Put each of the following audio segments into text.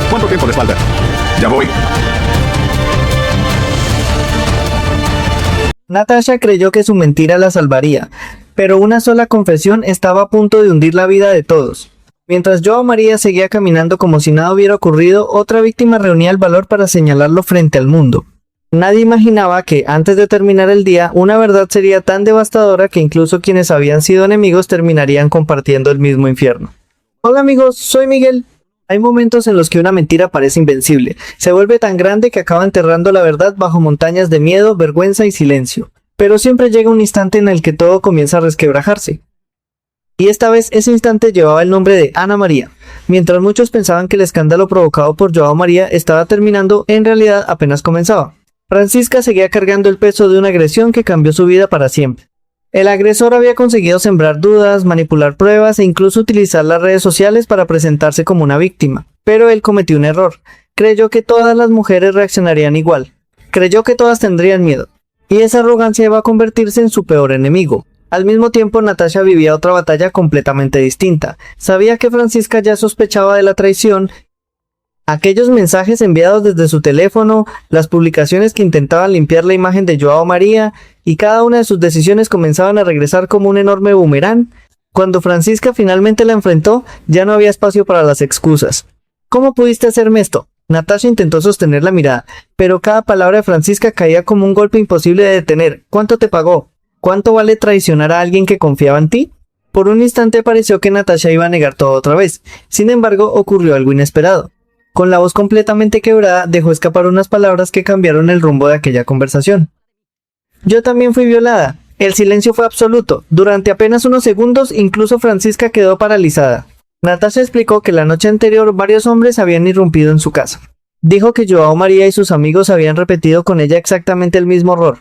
¿Cuánto tiempo les falta? Ya voy. Natasha creyó que su mentira la salvaría, pero una sola confesión estaba a punto de hundir la vida de todos. Mientras Joao María seguía caminando como si nada hubiera ocurrido, otra víctima reunía el valor para señalarlo frente al mundo. Nadie imaginaba que, antes de terminar el día, una verdad sería tan devastadora que incluso quienes habían sido enemigos terminarían compartiendo el mismo infierno. Hola amigos, soy Miguel. Hay momentos en los que una mentira parece invencible. Se vuelve tan grande que acaba enterrando la verdad bajo montañas de miedo, vergüenza y silencio. Pero siempre llega un instante en el que todo comienza a resquebrajarse. Y esta vez ese instante llevaba el nombre de Ana María. Mientras muchos pensaban que el escándalo provocado por Joao María estaba terminando, en realidad apenas comenzaba. Francisca seguía cargando el peso de una agresión que cambió su vida para siempre. El agresor había conseguido sembrar dudas, manipular pruebas e incluso utilizar las redes sociales para presentarse como una víctima. Pero él cometió un error. Creyó que todas las mujeres reaccionarían igual. Creyó que todas tendrían miedo. Y esa arrogancia iba a convertirse en su peor enemigo. Al mismo tiempo, Natasha vivía otra batalla completamente distinta. Sabía que Francisca ya sospechaba de la traición. Aquellos mensajes enviados desde su teléfono, las publicaciones que intentaban limpiar la imagen de Joao María, y cada una de sus decisiones comenzaban a regresar como un enorme boomerang. Cuando Francisca finalmente la enfrentó, ya no había espacio para las excusas. ¿Cómo pudiste hacerme esto? Natasha intentó sostener la mirada, pero cada palabra de Francisca caía como un golpe imposible de detener. ¿Cuánto te pagó? ¿Cuánto vale traicionar a alguien que confiaba en ti? Por un instante pareció que Natasha iba a negar todo otra vez. Sin embargo, ocurrió algo inesperado. Con la voz completamente quebrada, dejó escapar unas palabras que cambiaron el rumbo de aquella conversación. Yo también fui violada. El silencio fue absoluto. Durante apenas unos segundos, incluso Francisca quedó paralizada. Natasha explicó que la noche anterior varios hombres habían irrumpido en su casa. Dijo que Joao María y sus amigos habían repetido con ella exactamente el mismo error.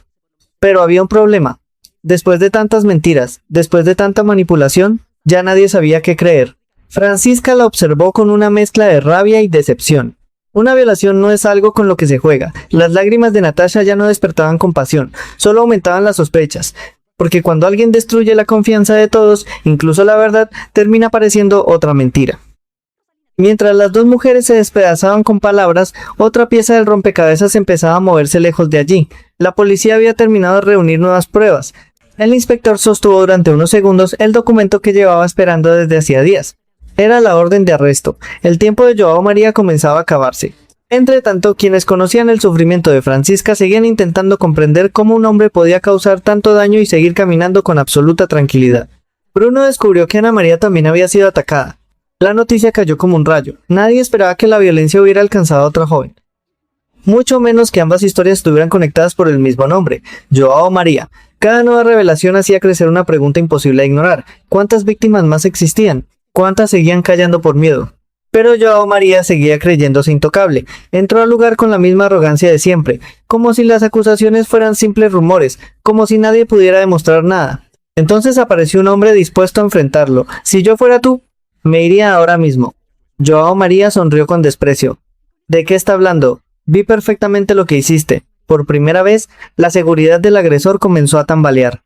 Pero había un problema. Después de tantas mentiras, después de tanta manipulación, ya nadie sabía qué creer. Francisca la observó con una mezcla de rabia y decepción. Una violación no es algo con lo que se juega. Las lágrimas de Natasha ya no despertaban compasión, solo aumentaban las sospechas. Porque cuando alguien destruye la confianza de todos, incluso la verdad, termina pareciendo otra mentira. Mientras las dos mujeres se despedazaban con palabras, otra pieza del rompecabezas empezaba a moverse lejos de allí. La policía había terminado de reunir nuevas pruebas. El inspector sostuvo durante unos segundos el documento que llevaba esperando desde hacía días. Era la orden de arresto. El tiempo de Joao María comenzaba a acabarse. Entretanto, quienes conocían el sufrimiento de Francisca seguían intentando comprender cómo un hombre podía causar tanto daño y seguir caminando con absoluta tranquilidad. Bruno descubrió que Ana María también había sido atacada. La noticia cayó como un rayo. Nadie esperaba que la violencia hubiera alcanzado a otra joven. Mucho menos que ambas historias estuvieran conectadas por el mismo nombre, Joao María. Cada nueva revelación hacía crecer una pregunta imposible de ignorar. ¿Cuántas víctimas más existían? ¿Cuántas seguían callando por miedo? Pero Joao María seguía creyéndose intocable. Entró al lugar con la misma arrogancia de siempre, como si las acusaciones fueran simples rumores, como si nadie pudiera demostrar nada. Entonces apareció un hombre dispuesto a enfrentarlo. Si yo fuera tú, me iría ahora mismo. Joao María sonrió con desprecio. ¿De qué está hablando? Vi perfectamente lo que hiciste. Por primera vez, la seguridad del agresor comenzó a tambalear.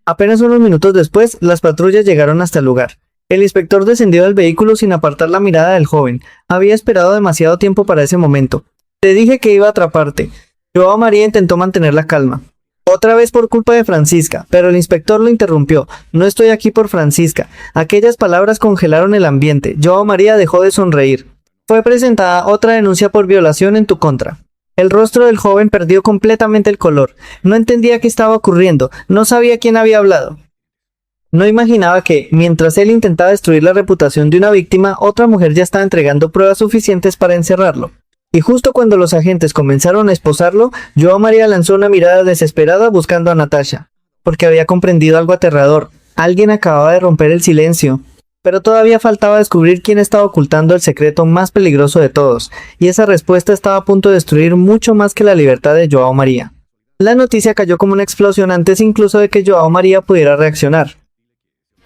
Apenas unos minutos después, las patrullas llegaron hasta el lugar. El inspector descendió del vehículo sin apartar la mirada del joven. Había esperado demasiado tiempo para ese momento. Te dije que iba a atraparte. Joao María intentó mantener la calma. Otra vez por culpa de Francisca, pero el inspector lo interrumpió. No estoy aquí por Francisca. Aquellas palabras congelaron el ambiente. Joao María dejó de sonreír. Fue presentada otra denuncia por violación en tu contra. El rostro del joven perdió completamente el color. No entendía qué estaba ocurriendo. No sabía quién había hablado. No imaginaba que, mientras él intentaba destruir la reputación de una víctima, otra mujer ya estaba entregando pruebas suficientes para encerrarlo. Y justo cuando los agentes comenzaron a esposarlo, Joao María lanzó una mirada desesperada buscando a Natasha, porque había comprendido algo aterrador. Alguien acababa de romper el silencio. Pero todavía faltaba descubrir quién estaba ocultando el secreto más peligroso de todos, y esa respuesta estaba a punto de destruir mucho más que la libertad de Joao María. La noticia cayó como una explosión antes incluso de que Joao María pudiera reaccionar.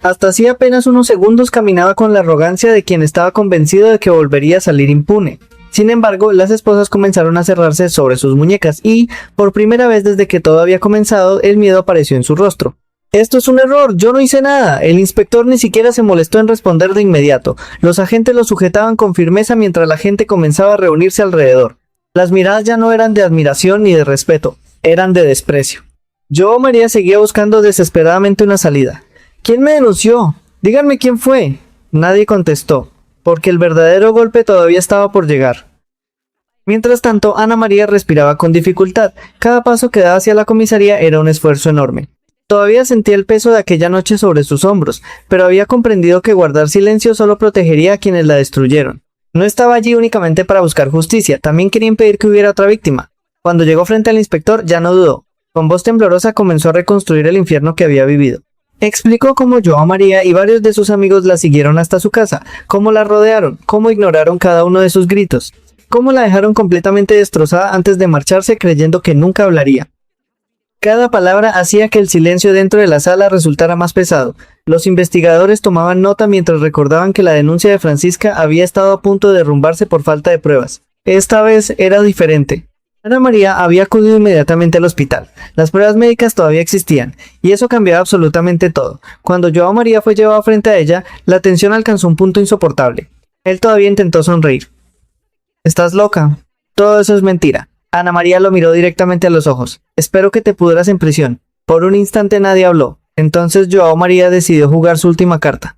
Hasta hacía apenas unos segundos caminaba con la arrogancia de quien estaba convencido de que volvería a salir impune. Sin embargo, las esposas comenzaron a cerrarse sobre sus muñecas y, por primera vez desde que todo había comenzado, el miedo apareció en su rostro. Esto es un error, yo no hice nada. El inspector ni siquiera se molestó en responder de inmediato. Los agentes lo sujetaban con firmeza mientras la gente comenzaba a reunirse alrededor. Las miradas ya no eran de admiración ni de respeto, eran de desprecio. Yo, María, seguía buscando desesperadamente una salida. ¿Quién me denunció? Díganme quién fue. Nadie contestó, porque el verdadero golpe todavía estaba por llegar. Mientras tanto, Ana María respiraba con dificultad. Cada paso que daba hacia la comisaría era un esfuerzo enorme. Todavía sentía el peso de aquella noche sobre sus hombros, pero había comprendido que guardar silencio solo protegería a quienes la destruyeron. No estaba allí únicamente para buscar justicia, también quería impedir que hubiera otra víctima. Cuando llegó frente al inspector, ya no dudó. Con voz temblorosa comenzó a reconstruir el infierno que había vivido. Explicó cómo Joao María y varios de sus amigos la siguieron hasta su casa, cómo la rodearon, cómo ignoraron cada uno de sus gritos, cómo la dejaron completamente destrozada antes de marcharse creyendo que nunca hablaría. Cada palabra hacía que el silencio dentro de la sala resultara más pesado. Los investigadores tomaban nota mientras recordaban que la denuncia de Francisca había estado a punto de derrumbarse por falta de pruebas. Esta vez era diferente. Ana María había acudido inmediatamente al hospital. Las pruebas médicas todavía existían, y eso cambiaba absolutamente todo. Cuando Joao María fue llevado frente a ella, la tensión alcanzó un punto insoportable. Él todavía intentó sonreír. «¿Estás loca? Todo eso es mentira». Ana María lo miró directamente a los ojos. «Espero que te pudras en prisión». Por un instante nadie habló. Entonces Joao María decidió jugar su última carta.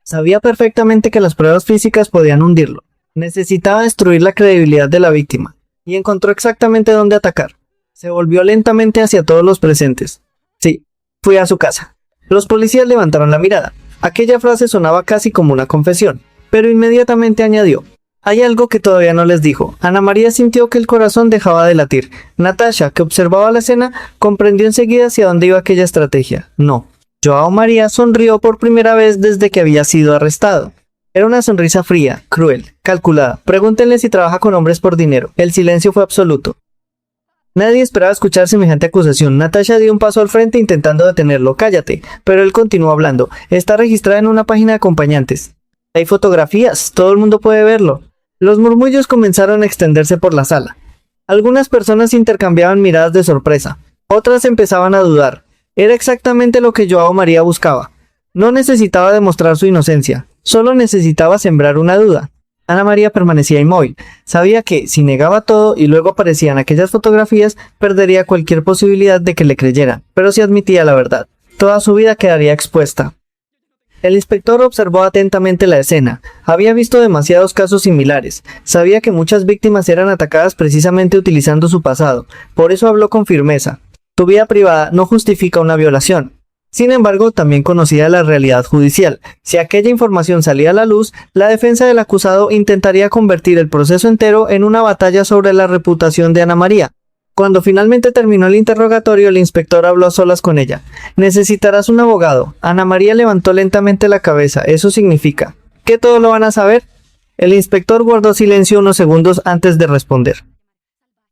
Sabía perfectamente que las pruebas físicas podían hundirlo. Necesitaba destruir la credibilidad de la víctima. Y encontró exactamente dónde atacar. Se volvió lentamente hacia todos los presentes. Sí, fui a su casa. Los policías levantaron la mirada. Aquella frase sonaba casi como una confesión, pero inmediatamente añadió: «Hay algo que todavía no les dijo». Ana María sintió que el corazón dejaba de latir. Natasha, que observaba la escena, comprendió enseguida hacia dónde iba aquella estrategia. No. Joao María sonrió por primera vez desde que había sido arrestado. Era una sonrisa fría, cruel, calculada. Pregúntenle si trabaja con hombres por dinero. El silencio fue absoluto. Nadie esperaba escuchar semejante acusación. Natasha dio un paso al frente intentando detenerlo. «Cállate», pero él continuó hablando. «Está registrada en una página de acompañantes. Hay fotografías, todo el mundo puede verlo». Los murmullos comenzaron a extenderse por la sala. Algunas personas intercambiaban miradas de sorpresa. Otras empezaban a dudar. Era exactamente lo que Joao María buscaba. No necesitaba demostrar su inocencia. Solo necesitaba sembrar una duda. Ana María permanecía inmóvil. Sabía que, si negaba todo y luego aparecían aquellas fotografías, perdería cualquier posibilidad de que le creyeran. Pero si admitía la verdad, toda su vida quedaría expuesta. El inspector observó atentamente la escena. Había visto demasiados casos similares. Sabía que muchas víctimas eran atacadas precisamente utilizando su pasado. Por eso habló con firmeza. Tu vida privada no justifica una violación. Sin embargo, también conocía la realidad judicial. Si aquella información salía a la luz, la defensa del acusado intentaría convertir el proceso entero en una batalla sobre la reputación de Ana María. Cuando finalmente terminó el interrogatorio, el inspector habló a solas con ella. «Necesitarás un abogado». Ana María levantó lentamente la cabeza. «¿Eso significa que todo lo van a saber?» El inspector guardó silencio unos segundos antes de responder.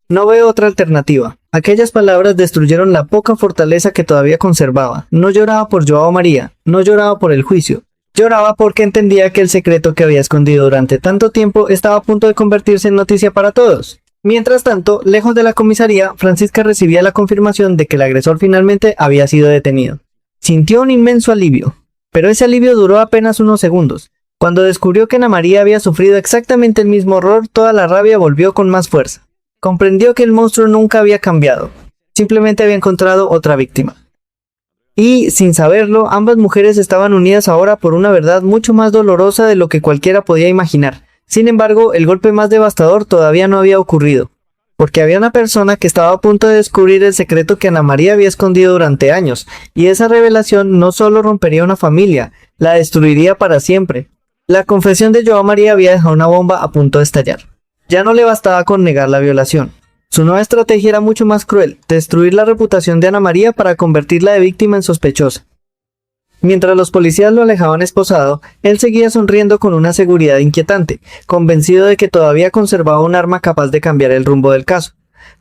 «No veo otra alternativa». Aquellas palabras destruyeron la poca fortaleza que todavía conservaba. No lloraba por Joao María, no lloraba por el juicio. Lloraba porque entendía que el secreto que había escondido durante tanto tiempo estaba a punto de convertirse en noticia para todos. Mientras tanto, lejos de la comisaría, Francisca recibía la confirmación de que el agresor finalmente había sido detenido. Sintió un inmenso alivio, pero ese alivio duró apenas unos segundos. Cuando descubrió que Ana María había sufrido exactamente el mismo horror, toda la rabia volvió con más fuerza. Comprendió que el monstruo nunca había cambiado, simplemente había encontrado otra víctima. Y, sin saberlo, ambas mujeres estaban unidas ahora por una verdad mucho más dolorosa de lo que cualquiera podía imaginar. Sin embargo, el golpe más devastador todavía no había ocurrido, porque había una persona que estaba a punto de descubrir el secreto que Ana María había escondido durante años, y esa revelación no solo rompería una familia, la destruiría para siempre. La confesión de Joao María había dejado una bomba a punto de estallar. Ya no le bastaba con negar la violación. Su nueva estrategia era mucho más cruel, destruir la reputación de Ana María para convertirla de víctima en sospechosa. Mientras los policías lo alejaban esposado, él seguía sonriendo con una seguridad inquietante, convencido de que todavía conservaba un arma capaz de cambiar el rumbo del caso.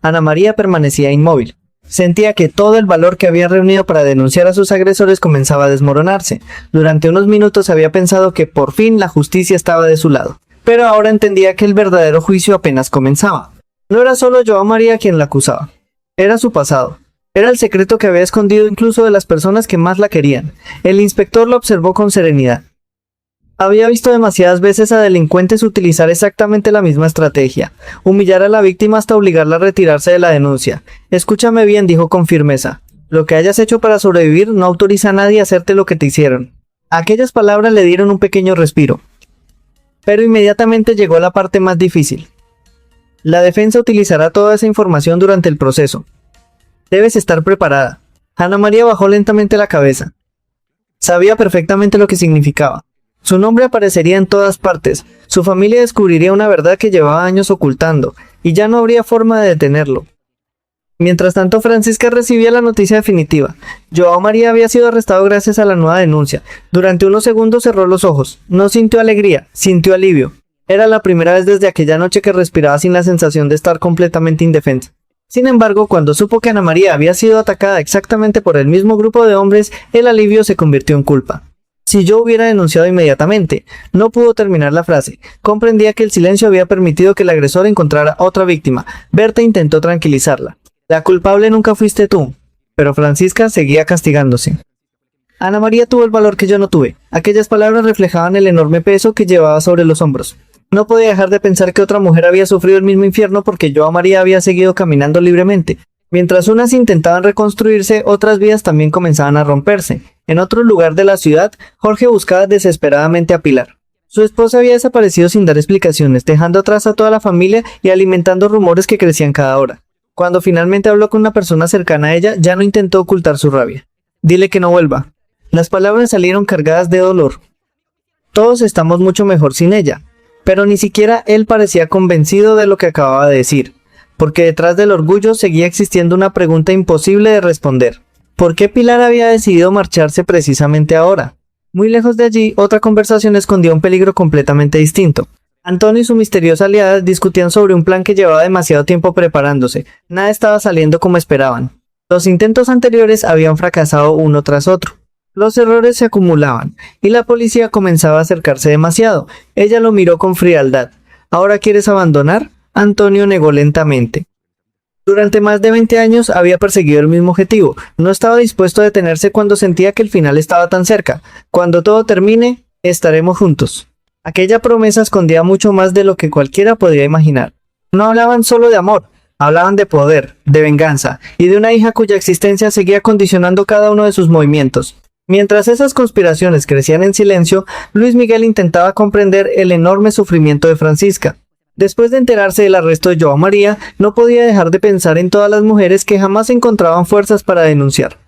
Ana María permanecía inmóvil. Sentía que todo el valor que había reunido para denunciar a sus agresores comenzaba a desmoronarse. Durante unos minutos había pensado que por fin la justicia estaba de su lado. Pero ahora entendía que el verdadero juicio apenas comenzaba. No era solo Joao María quien la acusaba. Era su pasado. Era el secreto que había escondido incluso de las personas que más la querían. El inspector lo observó con serenidad. Había visto demasiadas veces a delincuentes utilizar exactamente la misma estrategia, humillar a la víctima hasta obligarla a retirarse de la denuncia. Escúchame bien, dijo con firmeza. Lo que hayas hecho para sobrevivir no autoriza a nadie a hacerte lo que te hicieron. Aquellas palabras le dieron un pequeño respiro. Pero inmediatamente llegó la parte más difícil. La defensa utilizará toda esa información durante el proceso. Debes estar preparada. Ana María bajó lentamente la cabeza. Sabía perfectamente lo que significaba. Su nombre aparecería en todas partes, su familia descubriría una verdad que llevaba años ocultando, y ya no habría forma de detenerlo. Mientras tanto, Francisca recibía la noticia definitiva. Joao María había sido arrestado gracias a la nueva denuncia. Durante unos segundos cerró los ojos. No sintió alegría, sintió alivio. Era la primera vez desde aquella noche que respiraba sin la sensación de estar completamente indefensa. Sin embargo, cuando supo que Ana María había sido atacada exactamente por el mismo grupo de hombres, el alivio se convirtió en culpa. Si yo hubiera denunciado inmediatamente, no pudo terminar la frase. Comprendía que el silencio había permitido que el agresor encontrara otra víctima. Berta intentó tranquilizarla. La culpable nunca fuiste tú. Pero Francisca seguía castigándose. Ana María tuvo el valor que yo no tuve. Aquellas palabras reflejaban el enorme peso que llevaba sobre los hombros. No podía dejar de pensar que otra mujer había sufrido el mismo infierno porque Joao María había seguido caminando libremente. Mientras unas intentaban reconstruirse, otras vidas también comenzaban a romperse. En otro lugar de la ciudad, Jorge buscaba desesperadamente a Pilar. Su esposa había desaparecido sin dar explicaciones, dejando atrás a toda la familia y alimentando rumores que crecían cada hora. Cuando finalmente habló con una persona cercana a ella, ya no intentó ocultar su rabia. Dile que no vuelva. Las palabras salieron cargadas de dolor. Todos estamos mucho mejor sin ella. Pero ni siquiera él parecía convencido de lo que acababa de decir. Porque detrás del orgullo seguía existiendo una pregunta imposible de responder. ¿Por qué Pilar había decidido marcharse precisamente ahora? Muy lejos de allí, otra conversación escondía un peligro completamente distinto. Antonio y su misteriosa aliada discutían sobre un plan que llevaba demasiado tiempo preparándose. Nada estaba saliendo como esperaban. Los intentos anteriores habían fracasado uno tras otro. Los errores se acumulaban, y la policía comenzaba a acercarse demasiado. Ella lo miró con frialdad. ¿Ahora quieres abandonar? Antonio negó lentamente. Durante más de 20 años había perseguido el mismo objetivo. No estaba dispuesto a detenerse cuando sentía que el final estaba tan cerca. Cuando todo termine, estaremos juntos. Aquella promesa escondía mucho más de lo que cualquiera podía imaginar. No hablaban solo de amor, hablaban de poder, de venganza, y de una hija cuya existencia seguía condicionando cada uno de sus movimientos. Mientras esas conspiraciones crecían en silencio, Luis Miguel intentaba comprender el enorme sufrimiento de Francisca. Después de enterarse del arresto de Joao María, no podía dejar de pensar en todas las mujeres que jamás encontraban fuerzas para denunciar.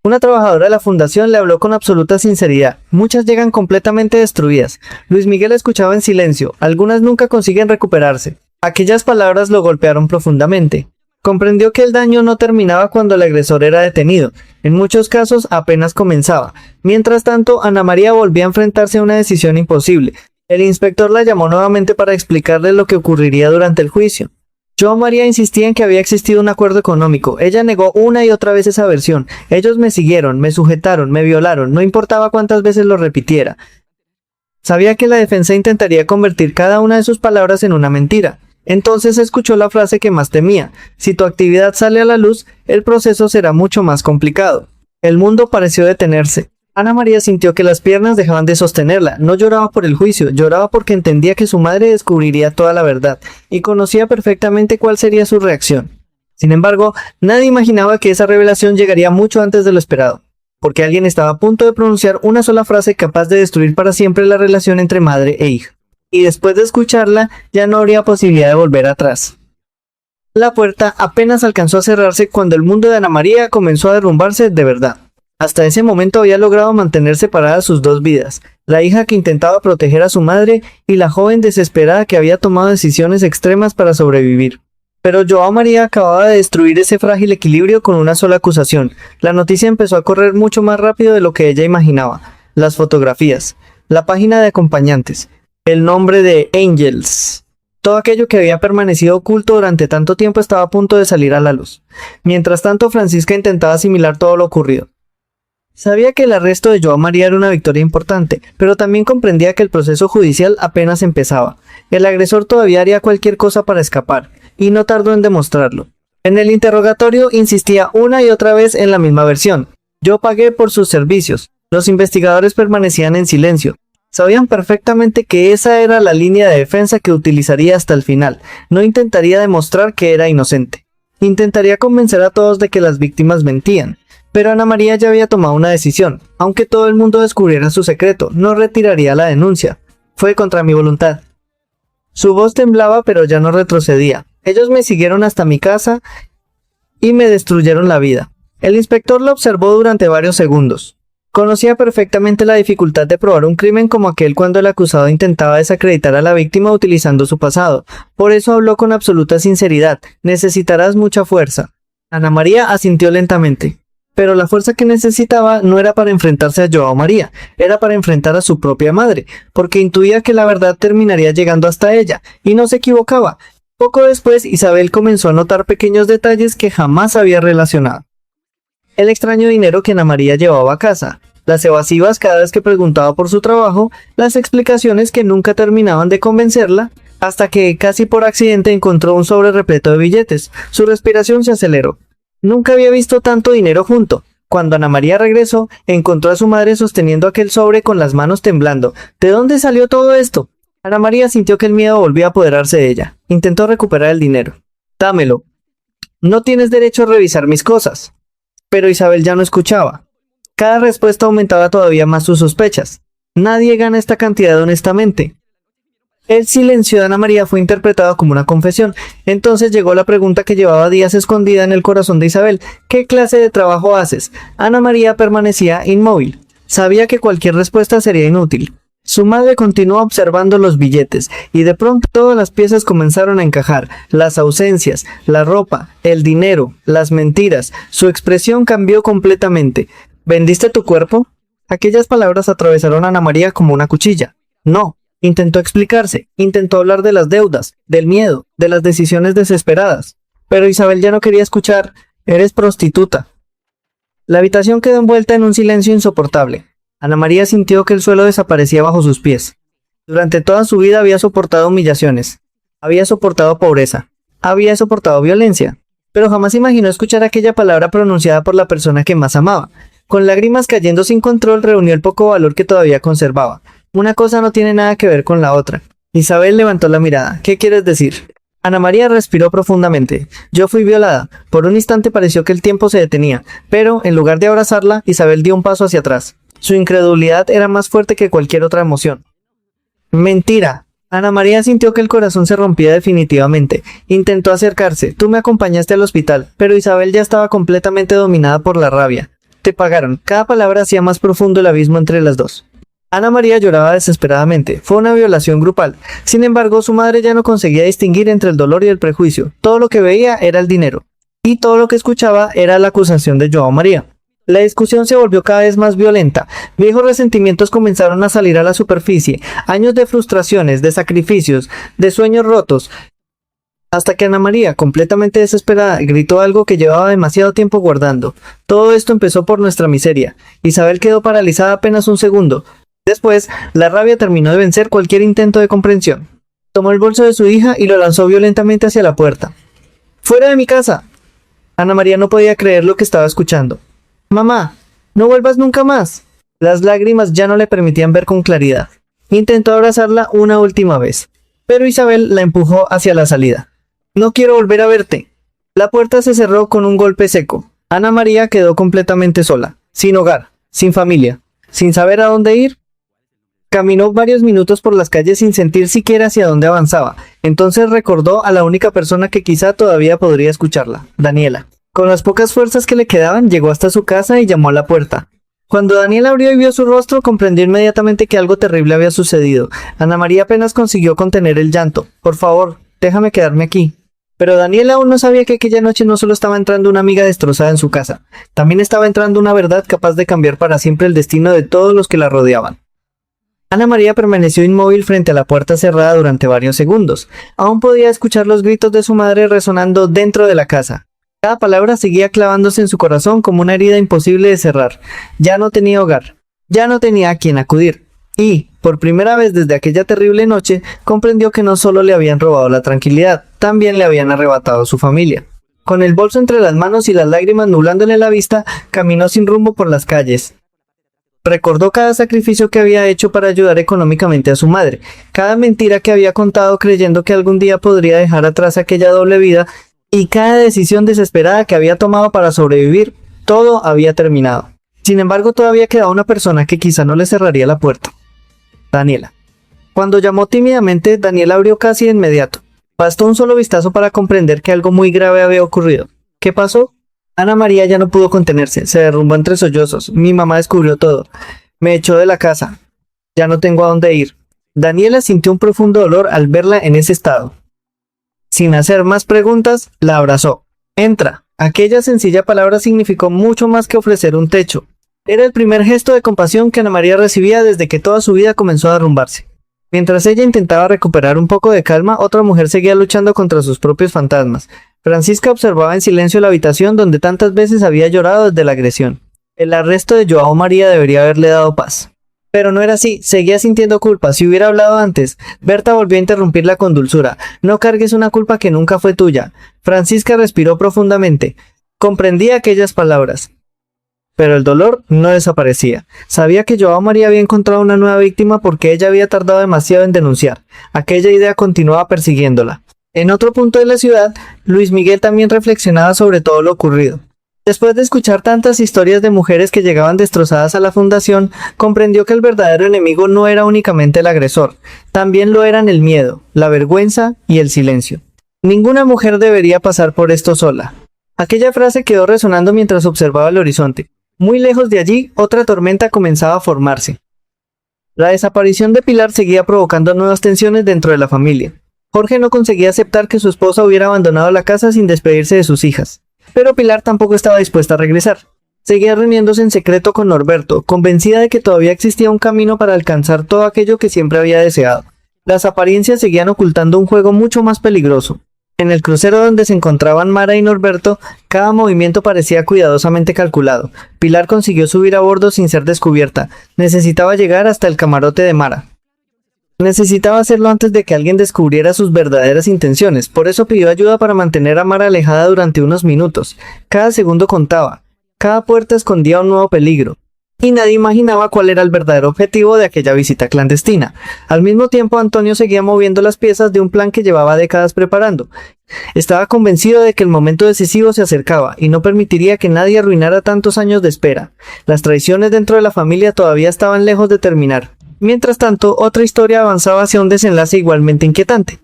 Una trabajadora de la fundación le habló con absoluta sinceridad. Muchas llegan completamente destruidas. Luis Miguel escuchaba en silencio. Algunas nunca consiguen recuperarse. Aquellas palabras lo golpearon profundamente. Comprendió que el daño no terminaba cuando el agresor era detenido. En muchos casos apenas comenzaba. Mientras tanto, Ana María volvía a enfrentarse a una decisión imposible. El inspector la llamó nuevamente para explicarle lo que ocurriría durante el juicio. Joao María insistía en que había existido un acuerdo económico. Ella negó una y otra vez esa versión. Ellos me siguieron, me sujetaron, me violaron, no importaba cuántas veces lo repitiera. Sabía que la defensa intentaría convertir cada una de sus palabras en una mentira. Entonces escuchó la frase que más temía. Si tu actividad sale a la luz, el proceso será mucho más complicado. El mundo pareció detenerse. Ana María sintió que las piernas dejaban de sostenerla. No lloraba por el juicio, lloraba porque entendía que su madre descubriría toda la verdad, y conocía perfectamente cuál sería su reacción. Sin embargo, nadie imaginaba que esa revelación llegaría mucho antes de lo esperado, porque alguien estaba a punto de pronunciar una sola frase capaz de destruir para siempre la relación entre madre e hija. Y después de escucharla, ya no habría posibilidad de volver atrás. La puerta apenas alcanzó a cerrarse cuando el mundo de Ana María comenzó a derrumbarse de verdad. Hasta ese momento había logrado mantener separadas sus dos vidas, la hija que intentaba proteger a su madre y la joven desesperada que había tomado decisiones extremas para sobrevivir. Pero Joao María acababa de destruir ese frágil equilibrio con una sola acusación. La noticia empezó a correr mucho más rápido de lo que ella imaginaba. Las fotografías, la página de acompañantes, el nombre de Angels. Todo aquello que había permanecido oculto durante tanto tiempo estaba a punto de salir a la luz. Mientras tanto, Francisca intentaba asimilar todo lo ocurrido. Sabía que el arresto de Joao María era una victoria importante, pero también comprendía que el proceso judicial apenas empezaba. El agresor todavía haría cualquier cosa para escapar, y no tardó en demostrarlo. En el interrogatorio insistía una y otra vez en la misma versión. Yo pagué por sus servicios. Los investigadores permanecían en silencio. Sabían perfectamente que esa era la línea de defensa que utilizaría hasta el final. No intentaría demostrar que era inocente. Intentaría convencer a todos de que las víctimas mentían. Pero Ana María ya había tomado una decisión. Aunque todo el mundo descubriera su secreto, no retiraría la denuncia. Fue contra mi voluntad. Su voz temblaba, pero ya no retrocedía. Ellos me siguieron hasta mi casa y me destruyeron la vida. El inspector lo observó durante varios segundos. Conocía perfectamente la dificultad de probar un crimen como aquel cuando el acusado intentaba desacreditar a la víctima utilizando su pasado. Por eso habló con absoluta sinceridad. Necesitarás mucha fuerza. Ana María asintió lentamente. Pero la fuerza que necesitaba no era para enfrentarse a Joao María, era para enfrentar a su propia madre, porque intuía que la verdad terminaría llegando hasta ella, y no se equivocaba. Poco después, Isabel comenzó a notar pequeños detalles que jamás había relacionado. El extraño dinero que Ana María llevaba a casa, las evasivas cada vez que preguntaba por su trabajo, las explicaciones que nunca terminaban de convencerla, hasta que, casi por accidente, encontró un sobre repleto de billetes. Su respiración se aceleró. Nunca había visto tanto dinero junto. Cuando Ana María regresó, encontró a su madre sosteniendo aquel sobre con las manos temblando. ¿De dónde salió todo esto? Ana María sintió que el miedo volvía a apoderarse de ella. Intentó recuperar el dinero. Dámelo. No tienes derecho a revisar mis cosas. Pero Isabel ya no escuchaba. Cada respuesta aumentaba todavía más sus sospechas. Nadie gana esta cantidad honestamente. El silencio de Ana María fue interpretado como una confesión. Entonces llegó la pregunta que llevaba días escondida en el corazón de Isabel. ¿Qué clase de trabajo haces? Ana María permanecía inmóvil. Sabía que cualquier respuesta sería inútil. Su madre continuó observando los billetes, y de pronto todas las piezas comenzaron a encajar. Las ausencias, la ropa, el dinero, las mentiras. Su expresión cambió completamente. ¿Vendiste tu cuerpo? Aquellas palabras atravesaron a Ana María como una cuchilla. No. Intentó explicarse, intentó hablar de las deudas, del miedo, de las decisiones desesperadas. Pero Isabel ya no quería escuchar. Eres prostituta. La habitación quedó envuelta en un silencio insoportable. Ana María sintió que el suelo desaparecía bajo sus pies. Durante toda su vida había soportado humillaciones, había soportado pobreza, había soportado violencia, pero jamás imaginó escuchar aquella palabra pronunciada por la persona que más amaba. Con lágrimas cayendo sin control, reunió el poco valor que todavía conservaba. Una cosa no tiene nada que ver con la otra. Isabel levantó la mirada. ¿Qué quieres decir? Ana María respiró profundamente. Yo fui violada. Por un instante pareció que el tiempo se detenía, pero en lugar de abrazarla, Isabel dio un paso hacia atrás. Su incredulidad era más fuerte que cualquier otra emoción. Mentira. Ana María sintió que el corazón se rompía definitivamente. Intentó acercarse. Tú me acompañaste al hospital, pero Isabel ya estaba completamente dominada por la rabia. Te pagaron. Cada palabra hacía más profundo el abismo entre las dos. Ana María lloraba desesperadamente. Fue una violación grupal. Sin embargo, su madre ya no conseguía distinguir entre el dolor y el prejuicio. Todo lo que veía era el dinero. Y todo lo que escuchaba era la acusación de Joao María. La discusión se volvió cada vez más violenta. Viejos resentimientos comenzaron a salir a la superficie. Años de frustraciones, de sacrificios, de sueños rotos. Hasta que Ana María, completamente desesperada, gritó algo que llevaba demasiado tiempo guardando. Todo esto empezó por nuestra miseria. Isabel quedó paralizada apenas un segundo. Después, la rabia terminó de vencer cualquier intento de comprensión. Tomó el bolso de su hija y lo lanzó violentamente hacia la puerta. ¡Fuera de mi casa! Ana María no podía creer lo que estaba escuchando. ¡Mamá! ¡No vuelvas nunca más! Las lágrimas ya no le permitían ver con claridad. Intentó abrazarla una última vez, pero Isabel la empujó hacia la salida. ¡No quiero volver a verte! La puerta se cerró con un golpe seco. Ana María quedó completamente sola, sin hogar, sin familia, sin saber a dónde ir. Caminó varios minutos por las calles sin sentir siquiera hacia dónde avanzaba. Entonces recordó a la única persona que quizá todavía podría escucharla, Daniela. Con las pocas fuerzas que le quedaban, llegó hasta su casa y llamó a la puerta. Cuando Daniela abrió y vio su rostro, comprendió inmediatamente que algo terrible había sucedido. Ana María apenas consiguió contener el llanto. Por favor, déjame quedarme aquí. Pero Daniela aún no sabía que aquella noche no solo estaba entrando una amiga destrozada en su casa, también estaba entrando una verdad capaz de cambiar para siempre el destino de todos los que la rodeaban. Ana María permaneció inmóvil frente a la puerta cerrada durante varios segundos. Aún podía escuchar los gritos de su madre resonando dentro de la casa. Cada palabra seguía clavándose en su corazón como una herida imposible de cerrar. Ya no tenía hogar. Ya no tenía a quien acudir. Y, por primera vez desde aquella terrible noche, comprendió que no solo le habían robado la tranquilidad, también le habían arrebatado su familia. Con el bolso entre las manos y las lágrimas nublándole la vista, caminó sin rumbo por las calles. Recordó cada sacrificio que había hecho para ayudar económicamente a su madre, cada mentira que había contado creyendo que algún día podría dejar atrás aquella doble vida, y cada decisión desesperada que había tomado para sobrevivir. Todo había terminado. Sin embargo, todavía quedaba una persona que quizá no le cerraría la puerta. Daniela. Cuando llamó tímidamente, Daniela abrió casi de inmediato. Bastó un solo vistazo para comprender que algo muy grave había ocurrido. ¿Qué pasó? Ana María ya no pudo contenerse, se derrumbó entre sollozos. Mi mamá descubrió todo. Me echó de la casa. Ya no tengo a dónde ir. Daniela sintió un profundo dolor al verla en ese estado. Sin hacer más preguntas, la abrazó. Entra. Aquella sencilla palabra significó mucho más que ofrecer un techo. Era el primer gesto de compasión que Ana María recibía desde que toda su vida comenzó a derrumbarse. Mientras ella intentaba recuperar un poco de calma, otra mujer seguía luchando contra sus propios fantasmas. Francisca observaba en silencio la habitación donde tantas veces había llorado desde la agresión. El arresto de Joao María debería haberle dado paz. Pero no era así, seguía sintiendo culpa. Si hubiera hablado antes. Berta volvió a interrumpirla con dulzura. No cargues una culpa que nunca fue tuya. Francisca respiró profundamente. Comprendía aquellas palabras. Pero el dolor no desaparecía. Sabía que Joao María había encontrado una nueva víctima porque ella había tardado demasiado en denunciar. Aquella idea continuaba persiguiéndola. En otro punto de la ciudad, Luis Miguel también reflexionaba sobre todo lo ocurrido. Después de escuchar tantas historias de mujeres que llegaban destrozadas a la fundación, comprendió que el verdadero enemigo no era únicamente el agresor, también lo eran el miedo, la vergüenza y el silencio. Ninguna mujer debería pasar por esto sola. Aquella frase quedó resonando mientras observaba el horizonte. Muy lejos de allí, otra tormenta comenzaba a formarse. La desaparición de Pilar seguía provocando nuevas tensiones dentro de la familia. Jorge no conseguía aceptar que su esposa hubiera abandonado la casa sin despedirse de sus hijas. Pero Pilar tampoco estaba dispuesta a regresar. Seguía reuniéndose en secreto con Norberto, convencida de que todavía existía un camino para alcanzar todo aquello que siempre había deseado. Las apariencias seguían ocultando un juego mucho más peligroso. En el crucero donde se encontraban Mara y Norberto, cada movimiento parecía cuidadosamente calculado. Pilar consiguió subir a bordo sin ser descubierta. Necesitaba llegar hasta el camarote de Mara. Necesitaba hacerlo antes de que alguien descubriera sus verdaderas intenciones, por eso pidió ayuda para mantener a Mara alejada durante unos minutos. Cada segundo contaba, cada puerta escondía un nuevo peligro, y nadie imaginaba cuál era el verdadero objetivo de aquella visita clandestina. Al mismo tiempo, Antonio seguía moviendo las piezas de un plan que llevaba décadas preparando. Estaba convencido de que el momento decisivo se acercaba, y no permitiría que nadie arruinara tantos años de espera. Las traiciones dentro de la familia todavía estaban lejos de terminar. Mientras tanto, otra historia avanzaba hacia un desenlace igualmente inquietante.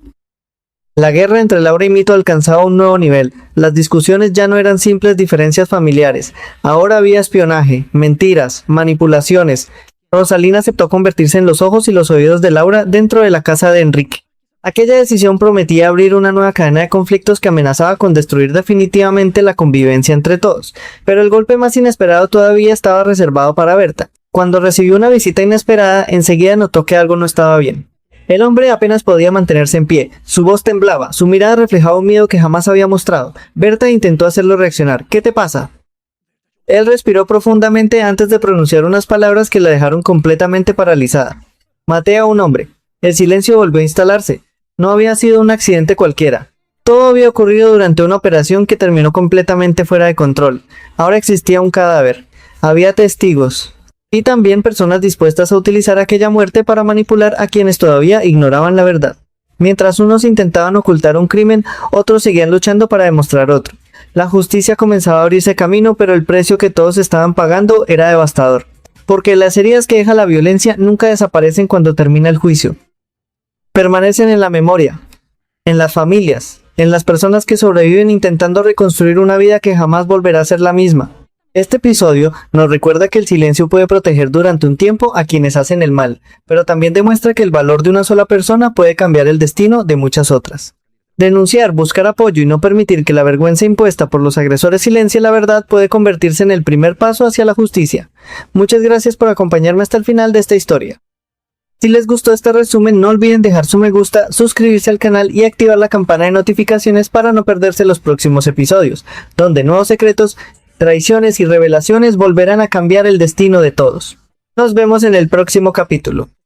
La guerra entre Laura y Mito alcanzaba un nuevo nivel. Las discusiones ya no eran simples diferencias familiares. Ahora había espionaje, mentiras, manipulaciones. Rosalina aceptó convertirse en los ojos y los oídos de Laura dentro de la casa de Enrique. Aquella decisión prometía abrir una nueva cadena de conflictos que amenazaba con destruir definitivamente la convivencia entre todos. Pero el golpe más inesperado todavía estaba reservado para Berta. Cuando recibió una visita inesperada, enseguida notó que algo no estaba bien. El hombre apenas podía mantenerse en pie, su voz temblaba, su mirada reflejaba un miedo que jamás había mostrado. Berta intentó hacerlo reaccionar. ¿Qué te pasa? Él respiró profundamente antes de pronunciar unas palabras que la dejaron completamente paralizada. Maté a un hombre. El silencio volvió a instalarse. No había sido un accidente cualquiera. Todo había ocurrido durante una operación que terminó completamente fuera de control. Ahora existía un cadáver. Había testigos. Y también personas dispuestas a utilizar aquella muerte para manipular a quienes todavía ignoraban la verdad. Mientras unos intentaban ocultar un crimen, otros seguían luchando para demostrar otro. La justicia comenzaba a abrirse camino, pero el precio que todos estaban pagando era devastador. Porque las heridas que deja la violencia nunca desaparecen cuando termina el juicio. Permanecen en la memoria, en las familias, en las personas que sobreviven intentando reconstruir una vida que jamás volverá a ser la misma. Este episodio nos recuerda que el silencio puede proteger durante un tiempo a quienes hacen el mal, pero también demuestra que el valor de una sola persona puede cambiar el destino de muchas otras. Denunciar, buscar apoyo y no permitir que la vergüenza impuesta por los agresores silencie la verdad puede convertirse en el primer paso hacia la justicia. Muchas gracias por acompañarme hasta el final de esta historia. Si les gustó este resumen, no olviden dejar su me gusta, suscribirse al canal y activar la campana de notificaciones para no perderse los próximos episodios, donde nuevos secretos, traiciones y revelaciones volverán a cambiar el destino de todos. Nos vemos en el próximo capítulo.